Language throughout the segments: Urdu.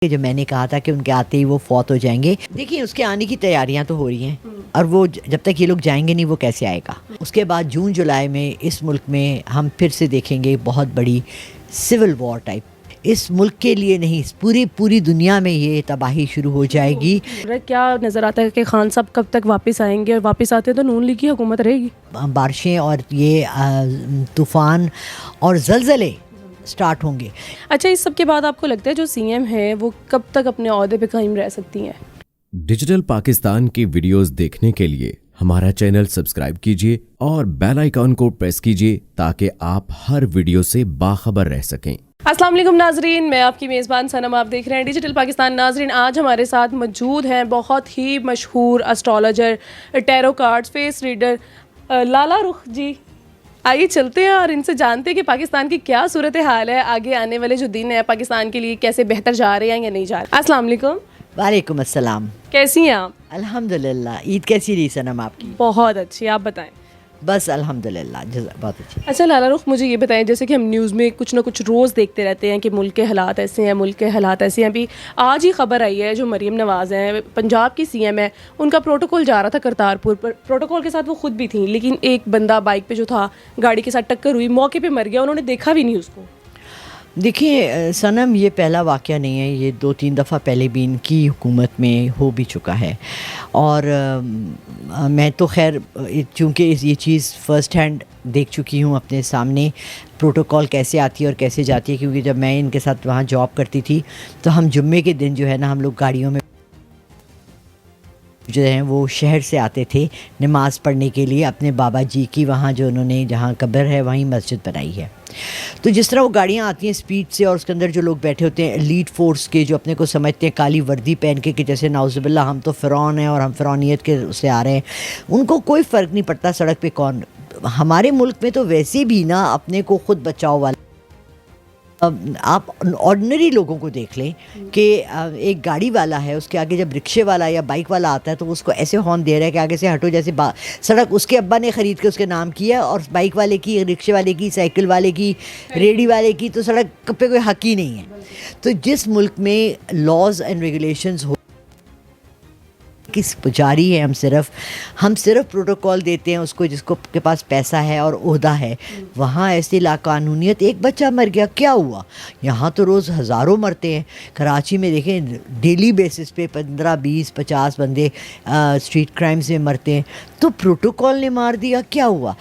جو میں نے کہا تھا کہ ان کے آتے ہی وہ فوت ہو جائیں گے. دیکھیے اس کے آنے کی تیاریاں تو ہو رہی ہیں اور وہ جب تک یہ لوگ جائیں گے نہیں وہ کیسے آئے گا. اس کے بعد جون جولائی میں اس ملک میں ہم پھر سے دیکھیں گے بہت بڑی سول وار ٹائپ. اس ملک کے لیے نہیں پوری دنیا میں یہ تباہی شروع ہو جائے گی. کیا نظر آتا ہے کہ خان صاحب کب تک واپس آئیں گے اور واپس آتے تو نون لیگ کی حکومت رہے گی؟ بارشیں اور یہ طوفان اور زلزلے سٹارٹ ہوں گے. اچھا اس سب کے بعد آپ کو لگتا ہے جو سی ایم ہے وہ کب تک اپنے عہدے پہ قائم رہ سکتی ہیں؟ ڈیجیٹل پاکستان کی ویڈیوز دیکھنے کے لیے ہمارا چینل سبسکرائب کیجیے اور بیل آئیکن کو پریس کیجیے تاکہ آپ ہر ویڈیو سے باخبر رہ سکیں. السلام علیکم ناظرین، میں آپ کی میزبان صنم، آپ دیکھ رہے ہیں ڈیجیٹل پاکستان. ناظرین آج ہمارے ساتھ موجود ہیں بہت ہی مشہور astrologer, tarot cards, face reader Lala Rukh ji. آئیے چلتے ہیں اور ان سے جانتے ہیں کہ پاکستان کی کیا صورتحال ہے، آگے آنے والے جو دن ہیں پاکستان کے لیے کیسے بہتر جا رہے ہیں یا نہیں جا رہے. السلام علیکم. وعلیکم السلام. کیسی ہیں آپ؟ الحمدللہ. عید کیسی رہی صنم آپ کی؟ بہت اچھی. آپ بتائیں. بس الحمدللہ بہت اچھی. اچھا لالا رخ مجھے یہ بتائیں، جیسے کہ ہم نیوز میں کچھ نہ کچھ روز دیکھتے رہتے ہیں کہ ملک کے حالات ایسے ہیں، ملک کے حالات ایسے ہیں. ابھی آج ہی خبر آئی ہے جو مریم نواز ہیں پنجاب کی سی ایم ہے، ان کا پروٹوکول جا رہا تھا کرتارپور پر. پروٹوکول کے ساتھ وہ خود بھی تھیں لیکن ایک بندہ بائک پہ جو تھا گاڑی کے ساتھ ٹکر ہوئی، موقع پہ مر گیا، انہوں نے دیکھا بھی نہیں اس کو. دیکھیے صنم یہ پہلا واقعہ نہیں ہے، یہ 2-3 دفعہ پہلے بھی ان کی حکومت میں ہو بھی چکا ہے. اور میں تو خیر چونکہ یہ چیز فرسٹ ہینڈ دیکھ چکی ہوں اپنے سامنے، پروٹوکول کیسے آتی ہے اور کیسے جاتی ہے. کیونکہ جب میں ان کے ساتھ وہاں جاب کرتی تھی تو ہم جمعے کے دن جو ہے نا ہم لوگ گاڑیوں میں جو ہیں وہ شہر سے آتے تھے نماز پڑھنے کے لیے اپنے بابا جی کی، وہاں جو انہوں نے جہاں قبر ہے وہیں مسجد بنائی ہے. تو جس طرح وہ گاڑیاں آتی ہیں سپیڈ سے اور اس کے اندر جو لوگ بیٹھے ہوتے ہیں ایلیٹ فورس کے، جو اپنے کو سمجھتے ہیں کالی وردی پہن کے کہ جیسے نعوذ باللہ ہم تو فرعون ہیں اور ہم فرعونیت کے سے آ رہے ہیں، ان کو کوئی فرق نہیں پڑتا سڑک پہ کون. ہمارے ملک میں تو ویسے بھی نا اپنے کو خود بچاؤ والا، آپ آرڈنری لوگوں کو دیکھ لیں کہ ایک گاڑی والا ہے، اس کے آگے جب رکشے والا یا بائک والا آتا ہے تو اس کو ایسے ہارن دے رہا ہے کہ آگے سے ہٹو، جیسے سڑک اس کے ابا نے خرید کے اس کے نام کی ہے اور بائک والے کی، رکشے والے کی، سائیکل والے کی، ریڑھی والے کی تو سڑک پہ کوئی حق ہی نہیں ہے. تو جس ملک میں لاز اینڈ ریگولیشنز ہو کس جاری ہے، ہم صرف پروٹوکول دیتے ہیں اس کو جس کو کے پاس پیسہ ہے اور عہدہ ہے. وہاں ایسی لاقانونیت، ایک بچہ مر گیا کیا ہوا؟ یہاں تو روز ہزاروں مرتے ہیں. کراچی میں دیکھیں ڈیلی بیسس پہ 15, 20, 50 بندے اسٹریٹ کرائمز میں مرتے ہیں. تو پروٹوکول نے مار دیا کیا ہوا؟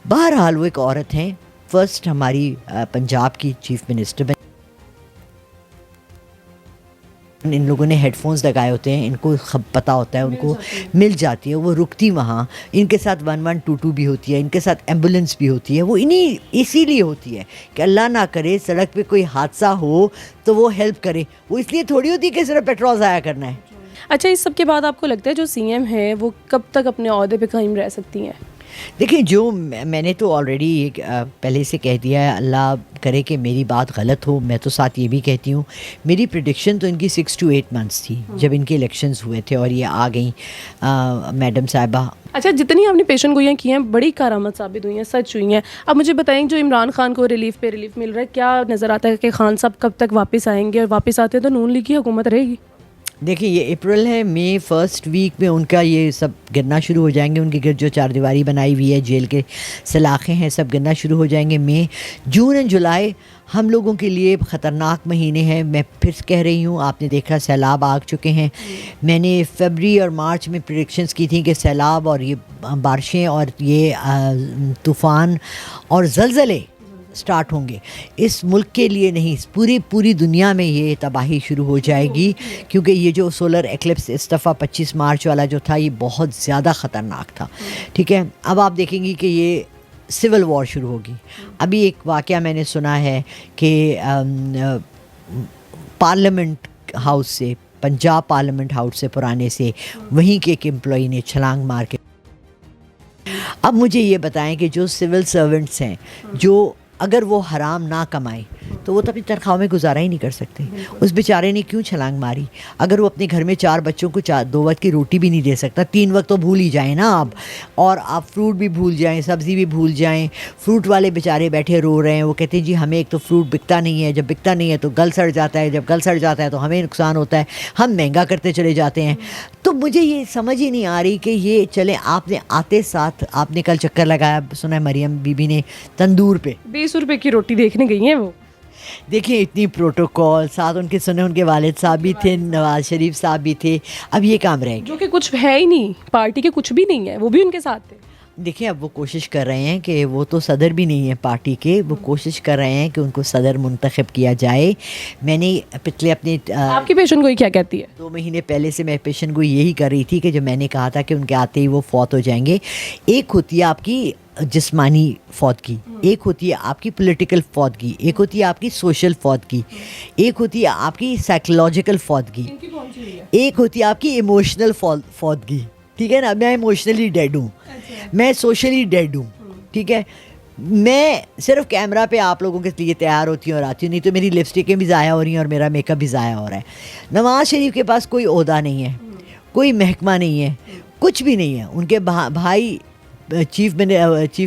بہرحال وہ ایک عورت ہیں، فرسٹ ہماری پنجاب کی چیف منسٹر. ان لوگوں نے ہیڈ فونز لگائے ہوتے ہیں، ان کو پتہ ہوتا ہے، ان کو مل جاتی ہے، وہ رکتی وہاں. ان کے ساتھ 1122 بھی ہوتی ہے، ان کے ساتھ ایمبولینس بھی ہوتی ہے. وہ اسی لیے ہوتی ہے کہ اللہ نہ کرے سڑک پہ کوئی حادثہ ہو تو وہ ہیلپ کرے. وہ اس لیے تھوڑی ہوتی کہ صرف پیٹرول ضائع کرنا ہے. اچھا اس سب کے بعد آپ کو لگتا ہے جو سی ایم ہے وہ کب تک اپنے عہدے پہ قائم رہ سکتی ہیں؟ دیکھیں جو میں نے تو آلریڈی پہلے سے کہہ دیا ہے، اللہ کرے کہ میری بات غلط ہو. میں تو ساتھ یہ بھی کہتی ہوں میری پریڈکشن تو ان کی 6 to 8 months تھی جب ان کے الیکشنز ہوئے تھے اور یہ آ گئیں میڈم صاحبہ. اچھا جتنی آپ نے پیشن گوئیاں کی ہیں بڑی کارآمد ثابت ہوئی ہیں، سچ ہوئی ہیں. اب مجھے بتائیں جو عمران خان کو ریلیف پہ ریلیف مل رہا ہے، کیا نظر آتا ہے کہ خان صاحب کب تک واپس آئیں گے اور واپس آتے تو نون لیگ کی حکومت رہے گی؟ دیکھیں یہ اپریل ہے، مئی فرسٹ ویک میں ان کا یہ سب گرنا شروع ہو جائیں گے. ان کے گرد جو 4 دیواری بنائی ہوئی ہے، جیل کے سلاخیں ہیں، سب گرنا شروع ہو جائیں گے. مئی، جون اور جولائی ہم لوگوں کے لیے خطرناک مہینے ہیں. میں پھر کہہ رہی ہوں، آپ نے دیکھا سیلاب آ چکے ہیں. میں نے فیبرری اور مارچ میں پریڈکشنز کی تھیں کہ سیلاب اور یہ بارشیں اور یہ طوفان اور زلزلے سٹارٹ ہوں گے. اس ملک کے لیے نہیں پوری دنیا میں یہ تباہی شروع ہو جائے گی. کیونکہ یہ جو سولر ایکلپس اس دفعہ 25 مارچ والا جو تھا یہ بہت زیادہ خطرناک تھا. ٹھیک ہے، اب آپ دیکھیں گی کہ یہ سول وار شروع ہوگی. ابھی ایک واقعہ میں نے سنا ہے کہ پارلیمنٹ ہاؤس سے، پنجاب پارلیمنٹ ہاؤس سے پرانے سے، وہیں کے ایک امپلائی نے چھلانگ مار کے. اب مجھے یہ بتائیں کہ جو سول سرونٹس ہیں، جو اگر وہ حرام نہ کمائیں تو وہ تو اپنی تنخواہ میں گزارا ہی نہیں کر سکتے. اس بیچارے نے کیوں چھلانگ ماری؟ اگر وہ اپنے گھر میں 4 بچوں کو 2 وقت کی روٹی بھی نہیں دے سکتا, 3 وقت تو بھول ہی جائیں نا آپ, اور آپ فروٹ بھی بھول جائیں, سبزی بھی بھول جائیں. فروٹ والے بیچارے بیٹھے رو رہے ہیں, وہ کہتے ہیں جی ہمیں ایک تو فروٹ بکتا نہیں ہے, جب بکتا نہیں ہے تو گل سڑ جاتا ہے, جب گل سڑ جاتا ہے تو ہمیں نقصان ہوتا ہے, ہم مہنگا کرتے چلے جاتے ہیں. تو مجھے یہ سمجھ ہی نہیں آ رہی کہ یہ چلیں آپ نے آتے ساتھ آپ نے کل چکر لگایا, سنا ہے مریم بی بی نے تندور پہ 20 روپے کی روٹی دیکھنے گئی ہیں وہ. دیکھیں اتنی پروٹوکول ساتھ ان کے سنے, ان کے والد صاحب بھی تھے, نواز شریف صاحب بھی تھے, اب یہ کام رہ گیا. جو کہ کچھ ہے ہی نہیں, پارٹی کے کچھ بھی نہیں ہے, وہ بھی ان کے ساتھ تھے. دیکھیں اب وہ کوشش کر رہے ہیں کہ وہ تو صدر بھی نہیں ہے پارٹی کے, وہ کوشش کر رہے ہیں کہ ان کو صدر منتخب کیا جائے. میں نے پچھلے اپنے آپ کی پیشن گوئی کیا کہتی ہے؟ 2 مہینے پہلے سے میں پیشن گوئی یہی کر رہی تھی کہ جو میں نے کہا تھا کہ ان کے آتے ہی وہ فوت ہو جائیں گے. ایک ہوتی ہے آپ کی جسمانی فوتگی, ایک ہوتی ہے آپ کی پولیٹیکل فوتگی, ایک ہوتی ہے آپ کی سوشل فوتگی, ایک ہوتی ہے آپ کی سائیکولوجیکل فوتگی, ایک ہوتی ہے آپ کی ایموشنل فوتگی. ٹھیک ہے نا, میں ایموشنلی ڈیڈ ہوں, میں سوشلی ڈیڈ ہوں. ٹھیک ہے, میں صرف کیمرہ پہ آپ لوگوں کے لیے تیار ہوتی ہوں اور آتی ہوں, نہیں تو میری لپسٹکیں بھی ضائع ہو رہی ہیں اور میرا میک اپ بھی ضائع ہو رہا ہے. نواز شریف کے پاس کوئی عہدہ نہیں ہے, کوئی محکمہ نہیں ہے, کچھ بھی نہیں ہے. ان کے بھائی چیف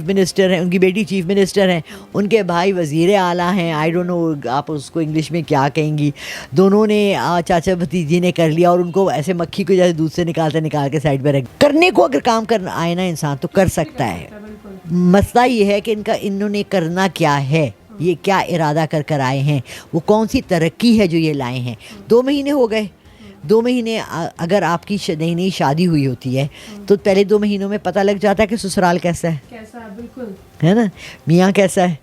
منسٹر ہیں, ان کی بیٹی چیف منسٹر ہیں, ان کے بھائی وزیر اعلیٰ ہیں. آئی ڈونٹ نو آپ اس کو انگلش میں کیا کہیں گی. دونوں نے چاچا بھتیجی نے کر لیا, اور ان کو ایسے مکھی کو جیسے دودھ سے نکال کے سائڈ پہ رکھ. کرنے کو اگر کام کرنا آئے نا انسان تو کر سکتا ہے. مسئلہ یہ ہے کہ انہوں نے کرنا کیا ہے, یہ کیا ارادہ کر آئے ہیں, وہ کون سی ترقی ہے جو یہ لائے ہیں. 2 مہینے ہو گئے. 2 مہینے اگر آپ کی نئی شادی ہوئی ہوتی ہے تو پہلے 2 مہینوں میں پتہ لگ جاتا ہے کہ سسرال کیسا ہے, بالکل ہے نا, میاں کیسا ہے,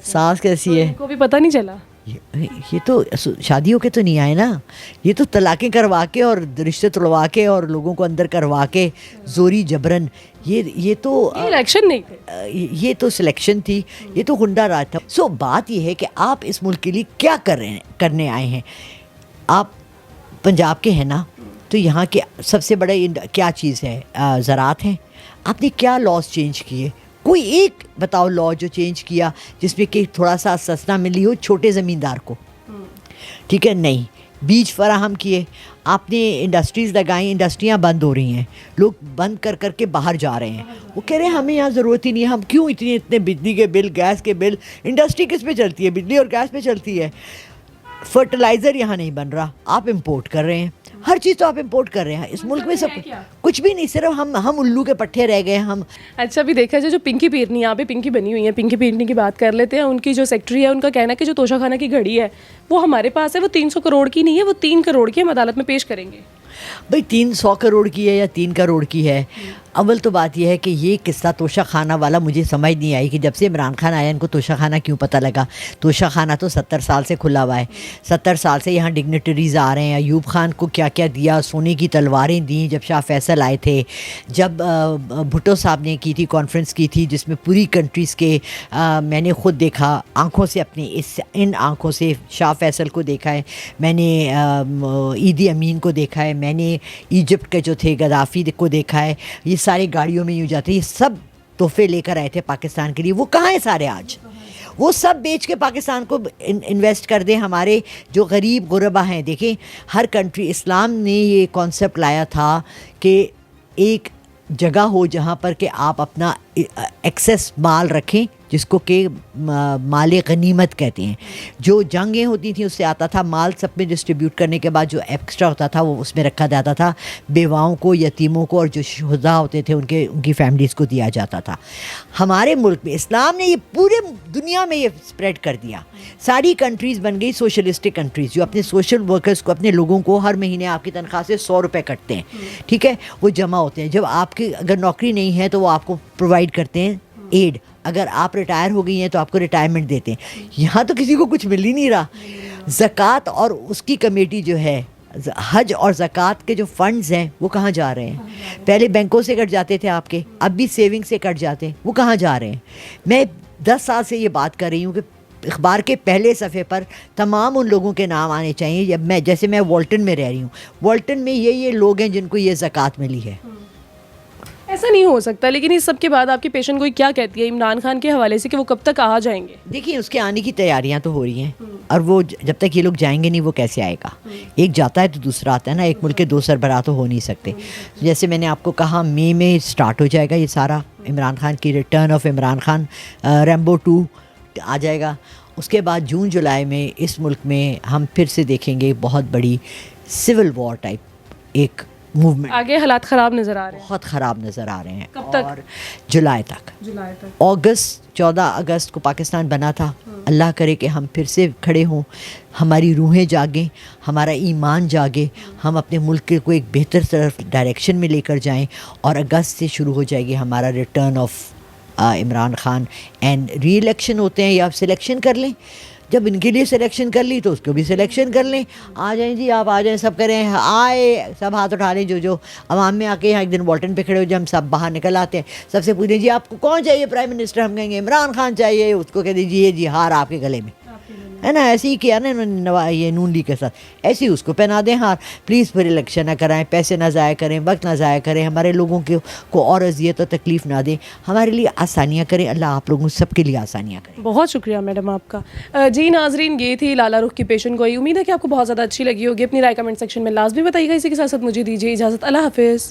ساس کیسی ہے. کو بھی پتہ نہیں چلا. یہ تو شادیوں کے تو نہیں آئے نا, یہ تو طلاقیں کروا کے اور رشتے توڑوا کے اور لوگوں کو اندر کروا کے زوری جبرن. یہ تو الیکشن نہیں تھے, یہ تو سلیکشن تھی, یہ تو غنڈہ راج تھا. سو بات یہ ہے کہ آپ اس ملک کے لیے کیا کرنے آئے ہیں. آپ پنجاب کے ہیں نا, تو یہاں کے سب سے بڑا کیا چیز ہے, زراعت ہیں. آپ نے کیا لاس چینج کیے؟ کوئی ایک بتاؤ لا جو چینج کیا جس میں کہ تھوڑا سا سستا ملی ہو چھوٹے زمیندار کو. ٹھیک ہے, نہیں. بیج فراہم کیے آپ نے, انڈسٹریز لگائیں, انڈسٹریاں بند ہو رہی ہیں, لوگ بند کر کے باہر جا رہے ہیں. وہ کہہ رہے ہیں ہمیں یہاں ضرورت ہی نہیں ہے, ہم کیوں اتنے بجلی کے بل, گیس کے بل. انڈسٹری کس پہ چلتی ہے؟ بجلی اور گیس پہ چلتی ہے. فرٹیلائزر یہاں نہیں بن رہا, آپ امپورٹ کر رہے ہیں. ہر چیز تو آپ امپورٹ کر رہے ہیں. اس ملک میں سب کچھ بھی نہیں, صرف ہم الو کے پٹھے رہ گئے ہم. اچھا بھی دیکھا جائے جو پنکی پیرنی, یہاں پہ پنکی بنی ہوئی ہیں, پنکی پیرنی کی بات کر لیتے ہیں. ان کی جو سیکٹری ہے, ان کا کہنا ہے کہ جو توشہ خانہ کی گھڑی ہے وہ ہمارے پاس ہے, وہ 300 کروڑ کی نہیں ہے, وہ 3 کروڑ کی ہم عدالت میں پیش کریں گے. بھائی 300 کروڑ کی ہے یا 3 کروڑ کی ہے, اول تو بات یہ ہے کہ یہ قصہ توشہ خانہ والا مجھے سمجھ نہیں آئی کہ جب سے عمران خان آیا ان کو توشہ خانہ کیوں پتہ لگا. توشہ خانہ تو 70 سال سے کھلا ہوا ہے, 70 سال سے یہاں ڈگنیٹریز آ رہے ہیں. ایوب خان کو کیا کیا دیا, سونے کی تلواریں دیں جب شاہ فیصل آئے تھے, جب بھٹو صاحب نے کی تھی کانفرنس کی تھی جس میں پوری کنٹریز کے میں نے خود دیکھا آنکھوں سے, اپنے ان آنکھوں سے شاہ فیصل کو دیکھا ہے, میں نے ایدی امین کو دیکھا ہے, میں نے ایجپٹ کے جو تھے غدافی کو دیکھا ہے. یہ سارے گاڑیوں میں یوں جاتے, یہ سب تحفے لے کر آئے تھے پاکستان کے لیے. وہ کہاں ہیں سارے آج؟ وہ سب بیچ کے پاکستان کو انویسٹ کر دیں. ہمارے جو غریب غربا ہیں, دیکھیں ہر کنٹری, اسلام نے یہ کانسیپٹ لایا تھا کہ ایک جگہ ہو جہاں پر کہ آپ اپنا ایکسیس مال رکھیں, جس کو کہ مال غنیمت کہتے ہیں. جو جنگیں ہوتی تھیں اس سے آتا تھا مال, سب میں ڈسٹریبیوٹ کرنے کے بعد جو ایکسٹرا ہوتا تھا وہ اس میں رکھا جاتا تھا, بیواؤں کو, یتیموں کو, اور جو شہداء ہوتے تھے ان کی فیملیز کو دیا جاتا تھا. ہمارے ملک میں اسلام نے یہ پورے دنیا میں یہ اسپریڈ کر دیا. ساری کنٹریز بن گئی سوشلسٹک کنٹریز, جو اپنے سوشل ورکرز کو, اپنے لوگوں کو ہر مہینے آپ کی تنخواہ سے 100 روپے کٹتے ہیں. ٹھیک ہے, وہ جمع ہوتے ہیں. جب آپ کی اگر نوکری نہیں ہے تو وہ آپ کو پرووائڈ کرتے ہیں ایڈ. اگر آپ ریٹائر ہو گئی ہیں تو آپ کو ریٹائرمنٹ دیتے ہیں. یہاں تو کسی کو کچھ مل ہی نہیں رہا. زکوٰۃ اور اس کی کمیٹی جو ہے, حج اور زکوٰۃ کے جو فنڈز ہیں وہ کہاں جا رہے ہیں؟ پہلے بینکوں سے کٹ جاتے تھے آپ کے, اب بھی سیونگ سے کٹ جاتے ہیں. وہ کہاں جا رہے ہیں؟ میں 10 سال سے یہ بات کر رہی ہوں کہ اخبار کے پہلے صفحے پر تمام ان لوگوں کے نام آنے چاہیے. جب جیسے میں والٹن میں رہ رہی ہوں, والٹن میں یہ لوگ ہیں جن کو یہ زکوٰۃ ملی ہے. ایسا نہیں ہو سکتا. لیکن اس سب کے بعد آپ کی پیشن گوئی کیا کہتی ہے عمران خان کے حوالے سے کہ وہ کب تک آ جائیں گے؟ دیکھیے اس کے آنے کی تیاریاں تو ہو رہی ہیں, اور وہ جب تک یہ لوگ جائیں گے نہیں وہ کیسے آئے گا. ایک جاتا ہے تو دوسرا آتا ہے نا, ایک ملک کے دو سربراہ تو ہو نہیں سکتے. جیسے میں نے آپ کو کہا مئی میں اسٹارٹ ہو جائے گا یہ سارا, عمران خان کی return of Imran Khan, Rambo 2 آ جائے گا. اس کے بعد جون جولائی میں اس ملک میں ہم پھر سے دیکھیں گے بہت بڑی سول وار ٹائپ ایک موومنٹ. آگے حالات خراب نظر آ رہے ہیں, بہت خراب نظر آ رہے ہیں. کب تک؟ اور جولائی تک. جولائی تک. اگست 14 اگست کو پاکستان بنا تھا. اللہ کرے کہ ہم پھر سے کھڑے ہوں, ہماری روحیں جاگیں, ہمارا ایمان جاگے, ہم اپنے ملک کو ایک بہتر طرف ڈائریکشن میں لے کر جائیں. اور اگست سے شروع ہو جائے گی ہمارا return of Imran Khan. And reelection ہوتے ہیں یا سلیکشن کر لیں, جب ان کے لیے سلیکشن کر لی تو اس کو بھی سلیکشن کر لیں. آ جائیں جی, آپ آ جائیں, سب کریں, آئے سب ہاتھ اٹھا لیں. جو عوام میں آ کے یہاں ایک دن والٹن پہ کھڑے ہو جب ہم سب باہر نکل آتے ہیں, سب سے پوچھیں جی آپ کو کون چاہیے پرائم منسٹر, ہم کہیں گے عمران خان چاہیے. اس کو کہہ دیجیے جی ہار آپ کے گلے میں ہے نا. ایسے ہی کیا نا انہوں نے یہ نون لیگ کے ساتھ, ایسے ہی اس کو پہنا دیں ہار. پلیز پھر الیکشن نہ کرائیں, پیسے نہ ضائع کریں, وقت نہ ضائع کریں, ہمارے لوگوں کو اور اذیت اور تکلیف نہ دیں, ہمارے لیے آسانیاں کریں. اللہ آپ لوگوں سب کے لیے آسانیاں کریں. بہت شکریہ میڈم آپ کا. جی ناظرین, یہ تھی لالا رخ کی پیشن گوئی. امید ہے کہ آپ کو بہت زیادہ اچھی لگی ہوگی. اپنی رائے کمنٹ سیکشن میں لازمی بتائیے گا. اسی کے ساتھ ساتھ مجھے دیجیے اجازت. اللہ حافظ.